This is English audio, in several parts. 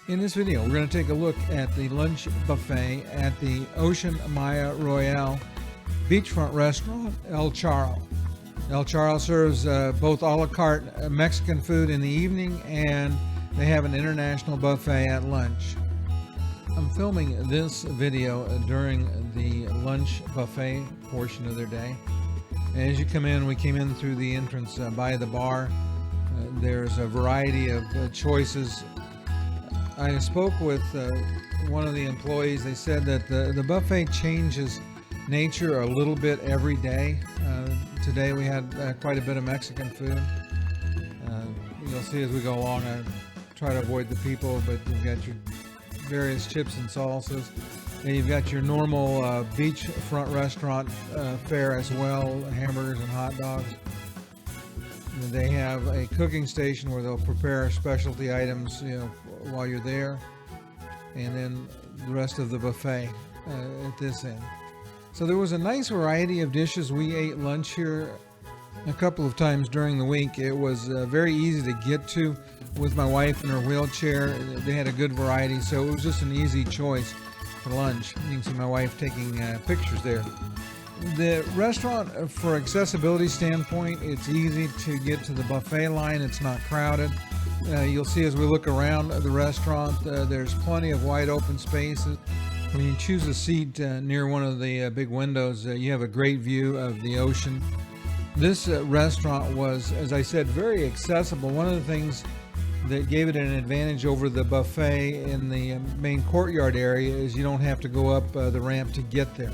In this video, we're going to take a look at the lunch buffet at the Ocean Maya Royale Beachfront restaurant, El Charro. El Charro serves both a la carte Mexican food in the evening, and they have an international buffet at lunch. I'm filming this video during the lunch buffet portion of their day. As you come in, we came in through the entrance by the bar. There's a variety of choices. I spoke with one of the employees. They said that the buffet changes nature a little bit every day. Today we had quite a bit of Mexican food. You'll see as we go along, I try to avoid the people, but you've got your various chips and salsas. And you've got your normal beachfront restaurant fare as well, hamburgers and hot dogs. They have a cooking station where they'll prepare specialty items, while you're there, and then the rest of the buffet at this end. So there was a nice variety of dishes. We ate lunch here a couple of times during the week. It was very easy to get to with my wife in her wheelchair. They had a good variety, so it was just an easy choice for lunch. You can see my wife taking pictures there. The restaurant, for accessibility standpoint, it's easy to get to the buffet line. It's not crowded. You'll see as we look around the restaurant, there's plenty of wide open spaces. When you choose a seat near one of the big windows, you have a great view of the ocean. This restaurant was, as I said, very accessible. One of the things that gave it an advantage over the buffet in the main courtyard area is you don't have to go up the ramp to get there.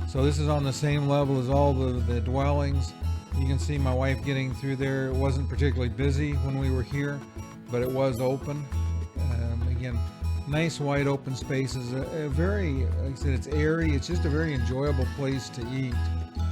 So this is on the same level as all the dwellings. You can see my wife getting through there. It wasn't particularly busy when we were here, but it was open. Again, nice wide open spaces. Very, like I said, it's airy. It's just a very enjoyable place to eat.